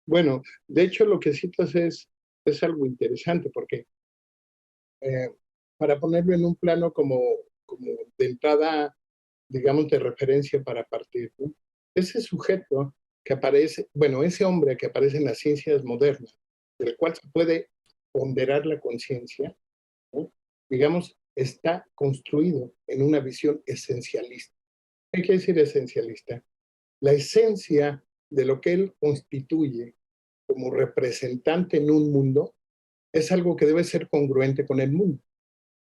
Bueno, de hecho lo que citas es algo interesante porque eh, para ponerlo en un plano como de entrada, digamos, de referencia para partir, ¿no? Ese sujeto que aparece, bueno, ese hombre que aparece en las ciencias modernas, del cual se puede ponderar la conciencia, ¿no? Digamos, está construido en una visión esencialista. ¿Qué quiere decir esencialista? La esencia de lo que él constituye como representante en un mundo es algo que debe ser congruente con el mundo.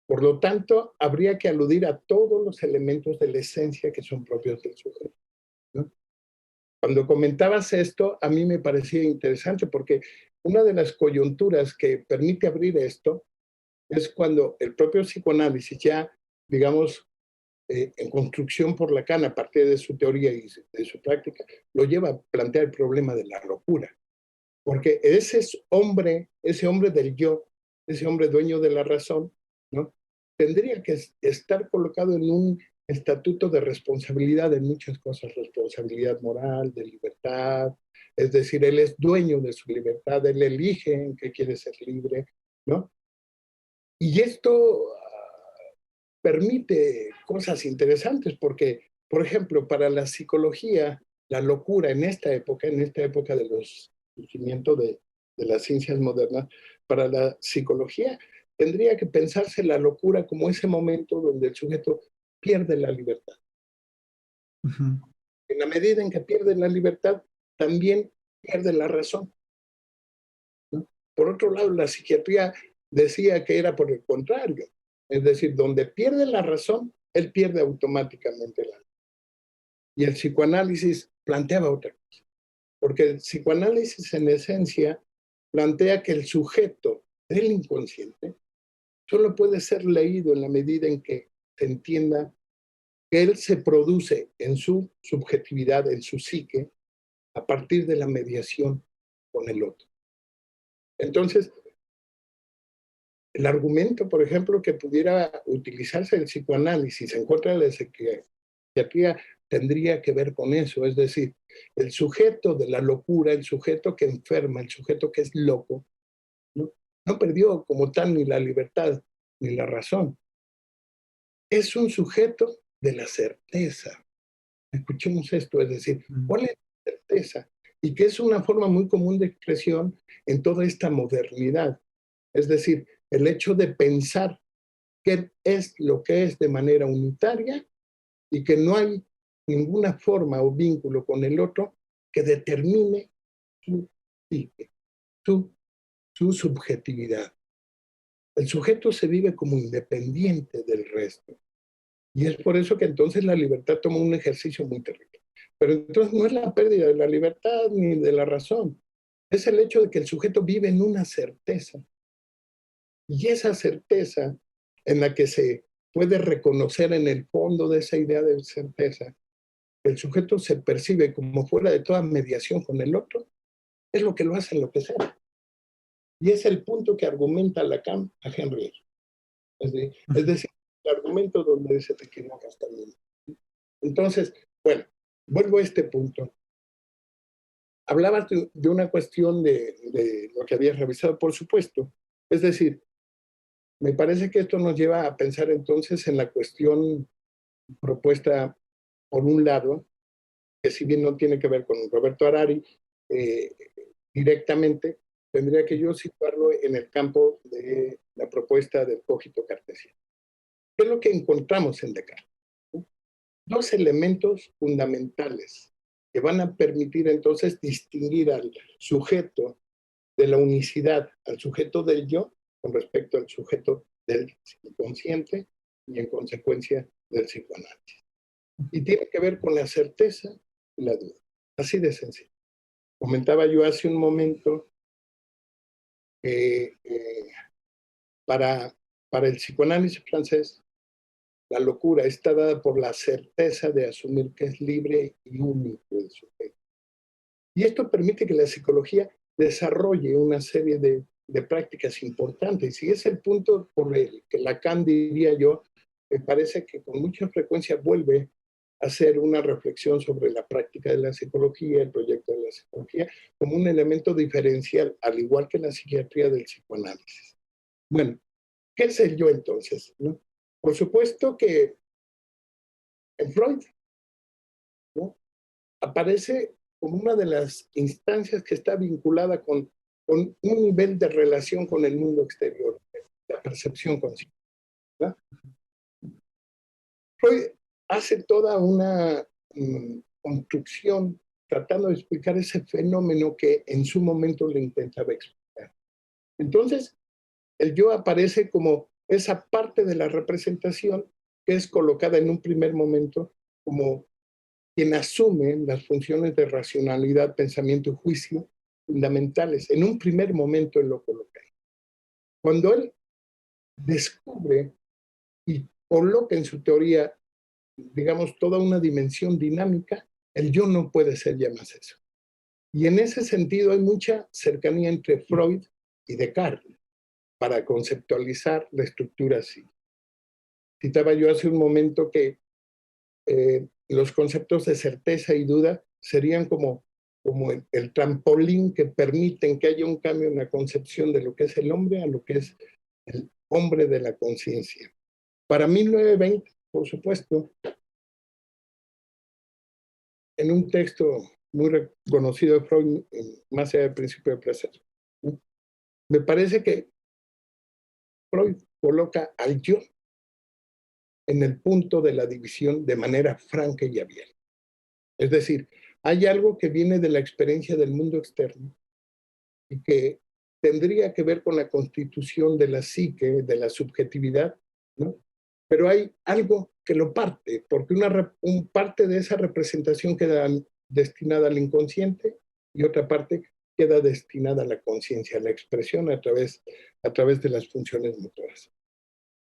Por lo tanto, habría que aludir a todos los elementos de la esencia que son propios del sujeto, ¿no? Cuando comentabas esto, a mí me parecía interesante porque una de las coyunturas que permite abrir esto es cuando el propio psicoanálisis ya, digamos, en construcción por Lacan a partir de su teoría y de su práctica, lo lleva a plantear el problema de la locura. Porque ese hombre del yo, ese hombre dueño de la razón, ¿no? Tendría que estar colocado en un estatuto de responsabilidad en muchas cosas, responsabilidad moral, de libertad, es decir, él es dueño de su libertad, él elige en qué quiere ser libre, ¿no? Y esto permite cosas interesantes porque, por ejemplo, para la psicología, la locura en esta época de los surgimiento de las ciencias modernas, para la psicología tendría que pensarse la locura como ese momento donde el sujeto pierde la libertad. Ujú. En la medida en que pierde la libertad, también pierde la razón, ¿no? Por otro lado, la psiquiatría decía que era por el contrario, es decir, donde pierde la razón, él pierde automáticamente la. Y el psicoanálisis planteaba otra cosa, porque el psicoanálisis en esencia plantea que el sujeto del inconsciente solo puede ser leído en la medida en que se entienda que él se produce en su subjetividad, en su psique, a partir de la mediación con el otro. Entonces, el argumento, por ejemplo, que pudiera utilizarse el psicoanálisis en contra de la psiquiatría tendría que ver con eso, es decir, el sujeto de la locura, el sujeto que enferma, el sujeto que es loco, no, no perdió como tal ni la libertad ni la razón. Es un sujeto de la certeza. Escuchemos esto, es decir, Mm. ¿cuál es la certeza? Y que es una forma muy común de expresión en toda esta modernidad. Es decir, el hecho de pensar qué es lo que es de manera unitaria y que no hay ninguna forma o vínculo con el otro que determine su psique, su, su subjetividad. El sujeto se vive como independiente del resto. Y es por eso que entonces la libertad toma un ejercicio muy terrible. Pero entonces no es la pérdida de la libertad ni de la razón, es el hecho de que el sujeto vive en una certeza. Y esa certeza en la que se puede reconocer en el fondo de esa idea de certeza, el sujeto se percibe como fuera de toda mediación con el otro, es lo que lo hace enloquecer. Y es el punto que argumenta Lacan a Henry. Es decir, el argumento donde se te equivocas también. Entonces, bueno, vuelvo a este punto. Hablabas de una cuestión de lo que habías revisado, por supuesto. Es decir, me parece que esto nos lleva a pensar entonces en la cuestión propuesta por un lado, que si bien no tiene que ver con Roberto Harari eh, directamente, tendría que yo situarlo en el campo de la propuesta del cogito cartesiano. ¿Qué es lo que encontramos en Descartes? Dos elementos fundamentales que van a permitir entonces distinguir al sujeto de la unicidad, al sujeto del yo, con respecto al sujeto del inconsciente y en consecuencia del psicoanálisis. Y tiene que ver con la certeza y la duda. Así de sencillo. Comentaba yo hace un momento que para, para el psicoanálisis francés, la locura está dada por la certeza de asumir que es libre y único el sujeto. Y esto permite que la psicología desarrolle una serie de prácticas importantes. Y es el punto por el que Lacan, diría yo, me parece que con mucha frecuencia vuelve hacer una reflexión sobre la práctica de la psicología, el proyecto de la psicología, como un elemento diferencial, al igual que la psiquiatría del psicoanálisis. Bueno, ¿qué es el yo entonces? ¿No? Por supuesto que en Freud, ¿no?, aparece como una de las instancias que está vinculada con un nivel de relación con el mundo exterior, la percepción consciente, ¿verdad? Freud hace toda una construcción tratando de explicar ese fenómeno que en su momento le intentaba explicar. Entonces, el yo aparece como esa parte de la representación que es colocada en un primer momento como quien asume las funciones de racionalidad, pensamiento y juicio fundamentales. En un primer momento él lo coloca ahí. Cuando él descubre y coloca en su teoría, digamos, toda una dimensión dinámica, el yo no puede ser ya más eso. Y en ese sentido hay mucha cercanía entre Freud y Descartes para conceptualizar la estructura así. Citaba yo hace un momento que los conceptos de certeza y duda serían como el trampolín que permiten que haya un cambio en la concepción de lo que es el hombre a lo que es el hombre de la conciencia. Para 1920, por supuesto, en un texto muy reconocido de Freud, más allá del principio de placer, ¿no?, me parece que Freud coloca al yo en el punto de la división de manera franca y abierta. Es decir, hay algo que viene de la experiencia del mundo externo y que tendría que ver con la constitución de la psique, de la subjetividad, ¿no? Pero hay algo que lo parte, porque un parte de esa representación queda destinada al inconsciente y otra parte queda destinada a la conciencia, a la expresión a través de las funciones motoras.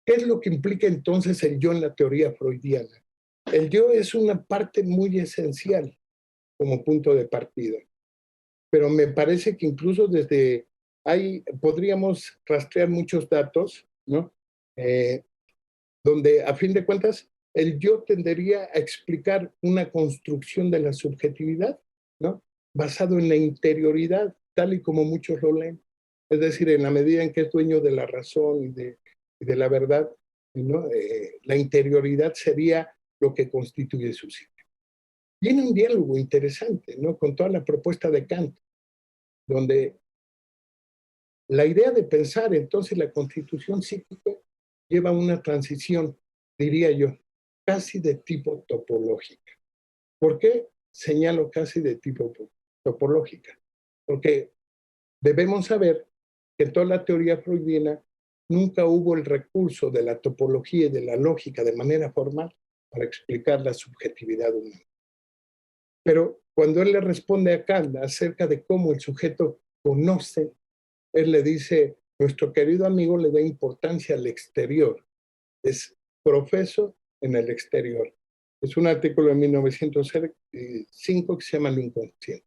¿Qué es lo que implica entonces el yo en la teoría freudiana? El yo es una parte muy esencial como punto de partida, pero me parece que incluso desde ahí podríamos rastrear muchos datos, ¿no? Donde a fin de cuentas el yo tendería a explicar una construcción de la subjetividad, ¿no?, basado en la interioridad, tal y como muchos lo leen. Es decir, en la medida en que es dueño de la razón y de la verdad, ¿no?, la interioridad sería lo que constituye su psique. Viene un diálogo interesante, ¿no?, con toda la propuesta de Kant, donde la idea de pensar entonces la constitución psíquica lleva una transición, diría yo, casi de tipo topológica. ¿Por qué señalo casi de tipo topológica? Porque debemos saber que en toda la teoría freudiana nunca hubo el recurso de la topología y de la lógica de manera formal para explicar la subjetividad humana. Pero cuando él le responde a Kant acerca de cómo el sujeto conoce, él le dice, nuestro querido amigo le da importancia al exterior, es profeso en el exterior. Es un artículo de 1905 que se llama El inconsciente.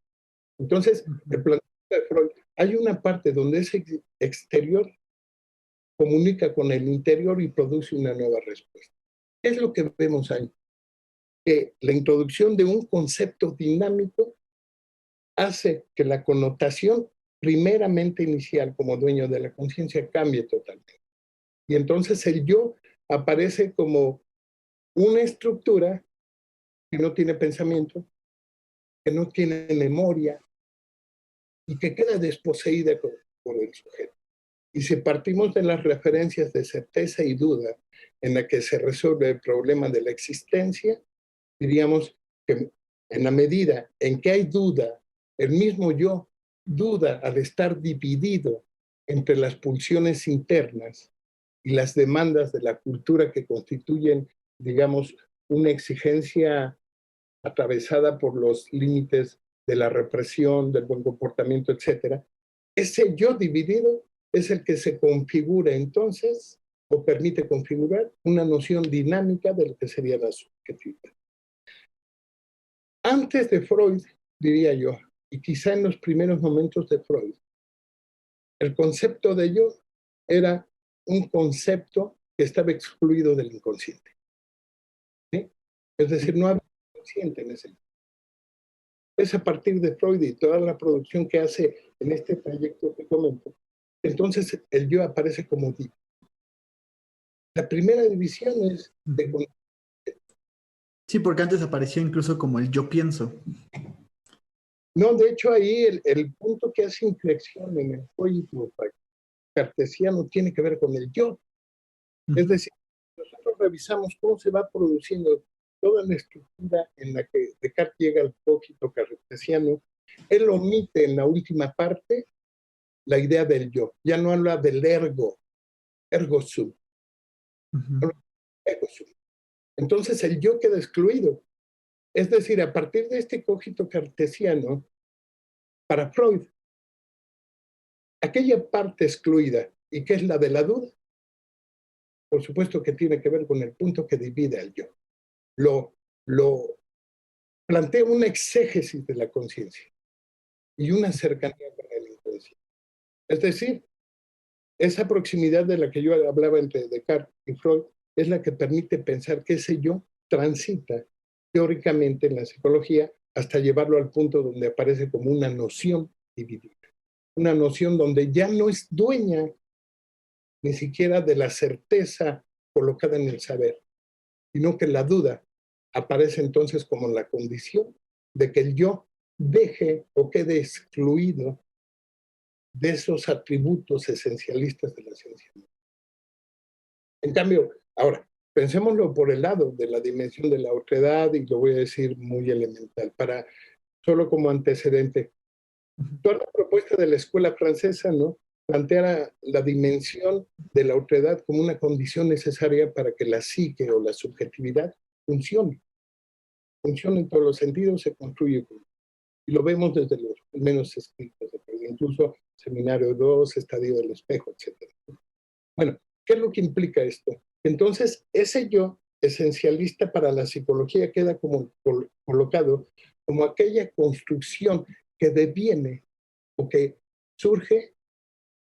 Entonces, el planteamiento de Freud, hay una parte donde ese exterior comunica con el interior y produce una nueva respuesta. ¿Qué es lo que vemos ahí? Que la introducción de un concepto dinámico hace que la connotación primeramente inicial como dueño de la conciencia cambie totalmente. Y entonces el yo aparece como una estructura que no tiene pensamiento, que no tiene memoria y que queda desposeída por el sujeto. Y si partimos de las referencias de certeza y duda en la que se resuelve el problema de la existencia, diríamos que en la medida en que hay duda, el mismo yo duda al estar dividido entre las pulsiones internas y las demandas de la cultura que constituyen, digamos, una exigencia atravesada por los límites de la represión, del buen comportamiento, etcétera. Ese yo dividido es el que se configura entonces o permite configurar una noción dinámica de lo que sería la subjetividad. Antes de Freud, diría yo, y quizá en los primeros momentos de Freud, el concepto de yo era un concepto que estaba excluido del inconsciente, ¿sí? Es decir, no había consciente en ese. Es a partir de Freud y toda la producción que hace en este trayecto que comento. Entonces el yo aparece como div. La primera división es de. Sí, porque antes aparecía incluso como el yo pienso. No, de hecho ahí el punto que hace inflexión en el código cartesiano tiene que ver con el yo. Es decir, nosotros revisamos cómo se va produciendo toda la estructura en la que Descartes llega al cogito cartesiano. Él omite en la última parte la idea del yo. Ya no habla del ergo sum. Ergo sum. Entonces el yo queda excluido. Es decir, a partir de este cogito cartesiano, para Freud, aquella parte excluida, y que es la de la duda, por supuesto que tiene que ver con el punto que divide al yo. Lo plantea una exégesis de la conciencia y una cercanía con el inconsciente. Es decir, esa proximidad de la que yo hablaba entre Descartes y Freud es la que permite pensar que ese yo transita teóricamente en la psicología hasta llevarlo al punto donde aparece como una noción dividida. Una noción donde ya no es dueña ni siquiera de la certeza colocada en el saber, sino que la duda aparece entonces como la condición de que el yo deje o quede excluido de esos atributos esencialistas de la ciencia. En cambio, ahora, pensémoslo por el lado de la dimensión de la otredad, y lo voy a decir muy elemental, solo como antecedente. Toda la propuesta de la escuela francesa, ¿no?, plantea la dimensión de la otredad como una condición necesaria para que la psique o la subjetividad funcione. Funciona en todos los sentidos, se construye. Y lo vemos desde los menos escritos, incluso Seminario 2, Estadio del Espejo, etc. Bueno, ¿qué es lo que implica esto? Entonces, ese yo esencialista para la psicología queda como colocado como aquella construcción que deviene o que surge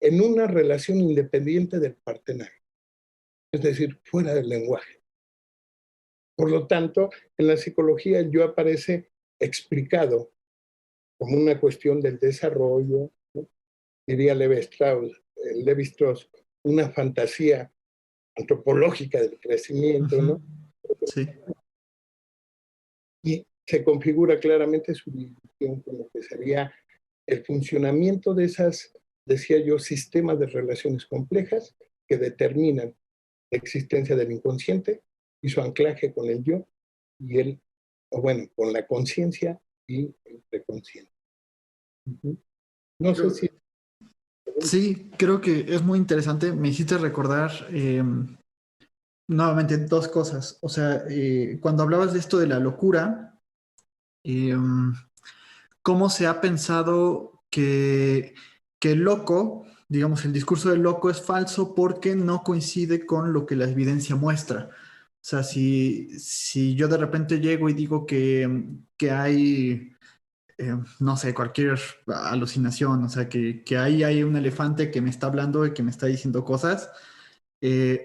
en una relación independiente del partenario, es decir, fuera del lenguaje. Por lo tanto, en la psicología el yo aparece explicado como una cuestión del desarrollo, ¿no?, diría Levi-Strauss, una fantasía antropológica del crecimiento, ¿no? Sí. Y se configura claramente su división con lo que sería el funcionamiento de esas, decía yo, sistemas de relaciones complejas que determinan la existencia del inconsciente y su anclaje con el yo y con la conciencia y el preconsciente. No sé si... Sí, creo que es muy interesante. Me hiciste recordar nuevamente dos cosas. O sea, cuando hablabas de esto de la locura, eh, cómo se ha pensado que el loco, digamos, el discurso del loco es falso porque no coincide con lo que la evidencia muestra. O sea, si yo de repente llego y digo que hay, no sé, cualquier alucinación, o sea, que ahí hay un elefante que me está hablando y que me está diciendo cosas,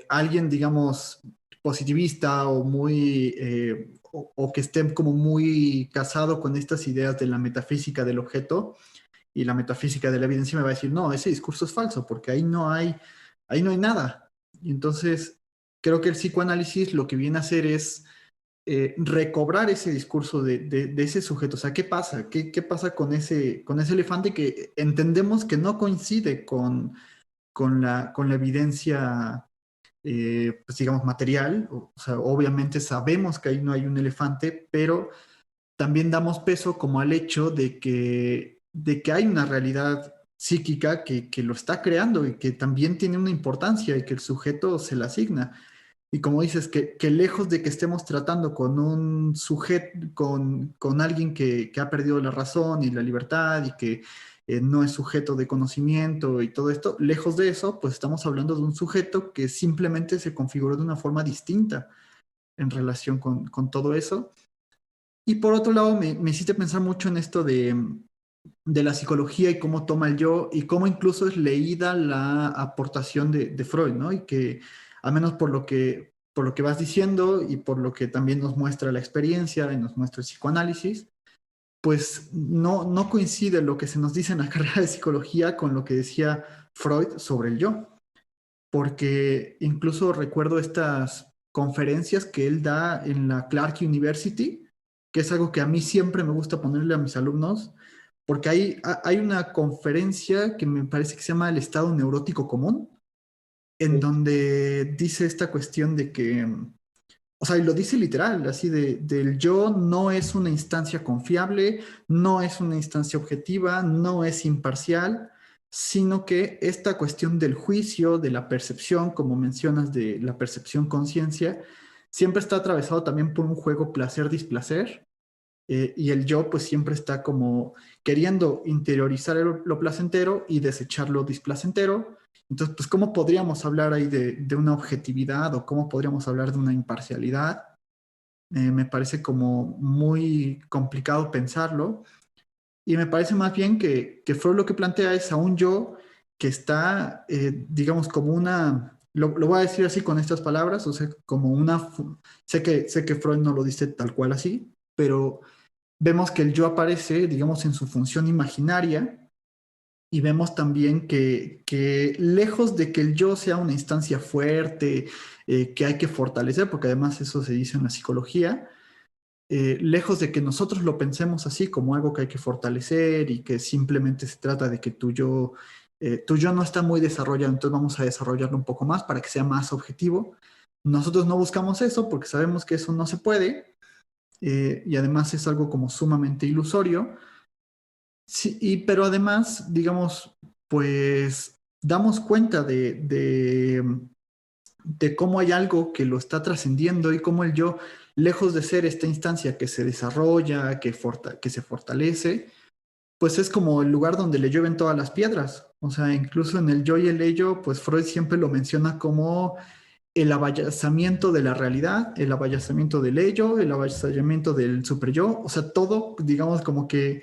alguien, digamos, positivista o muy, o que esté como muy casado con estas ideas de la metafísica del objeto y la metafísica de la evidencia me va a decir, no, ese discurso es falso porque ahí no hay nada. Y entonces, creo que el psicoanálisis lo que viene a hacer es recobrar ese discurso de ese sujeto. O sea, ¿qué pasa? ¿Qué pasa con ese elefante que entendemos que no coincide con la evidencia, pues digamos, material? O sea, obviamente sabemos que ahí no hay un elefante, pero también damos peso como al hecho de que hay una realidad psíquica que lo está creando y que también tiene una importancia y que el sujeto se la asigna. Y como dices, que lejos de que estemos tratando con un sujeto, con alguien que ha perdido la razón y la libertad y que no es sujeto de conocimiento y todo esto, lejos de eso, pues estamos hablando de un sujeto que simplemente se configuró de una forma distinta en relación con todo eso. Y por otro lado, me hiciste pensar mucho en esto de la psicología y cómo toma el yo y cómo incluso es leída la aportación de Freud, ¿no? Y que, al menos por por lo que vas diciendo y por lo que también nos muestra la experiencia y nos muestra el psicoanálisis, pues no coincide lo que se nos dice en la carrera de psicología con lo que decía Freud sobre el yo. Porque incluso recuerdo estas conferencias que él da en la Clark University, que es algo que a mí siempre me gusta ponerle a mis alumnos, porque hay una conferencia que me parece que se llama el estado neurótico común, en donde dice esta cuestión de que, o sea, y lo dice literal, así del yo no es una instancia confiable, no es una instancia objetiva, no es imparcial, sino que esta cuestión del juicio, de la percepción, como mencionas, de la percepción conciencia, siempre está atravesado también por un juego placer-displacer, y el yo pues siempre está como queriendo interiorizar lo placentero y desechar lo displacentero. Entonces, pues, ¿cómo podríamos hablar ahí de una objetividad o cómo podríamos hablar de una imparcialidad? Me parece como muy complicado pensarlo. Y me parece más bien que Freud lo que plantea es a un yo que está, digamos, como una, lo voy a decir así con estas palabras, o sea, como una, sé que Freud no lo dice tal cual así, pero vemos que el yo aparece, digamos, en su función imaginaria y vemos también que lejos de que el yo sea una instancia fuerte, que hay que fortalecer, porque además eso se dice en la psicología, lejos de que nosotros lo pensemos así como algo que hay que fortalecer y que simplemente se trata de que tu yo no está muy desarrollado, entonces vamos a desarrollarlo un poco más para que sea más objetivo. Nosotros no buscamos eso porque sabemos que eso no se puede, y además es algo como sumamente ilusorio. Sí, pero además, digamos, pues damos cuenta de cómo hay algo que lo está trascendiendo y cómo el yo, lejos de ser esta instancia que se desarrolla, que se fortalece, pues es como el lugar donde le llueven todas las piedras. O sea, incluso en el yo y el ello, pues Freud siempre lo menciona como el abayazamiento de la realidad, el abayazamiento del ello, el abayazamiento del superyo. O sea, todo, digamos, como que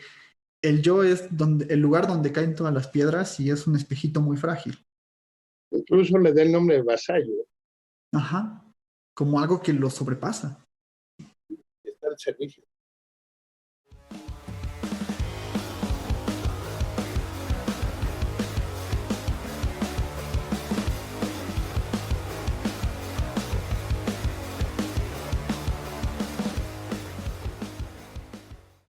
el yo es el lugar donde caen todas las piedras y es un espejito muy frágil. Incluso le da el nombre de vasallo. Ajá, como algo que lo sobrepasa. Está al servicio.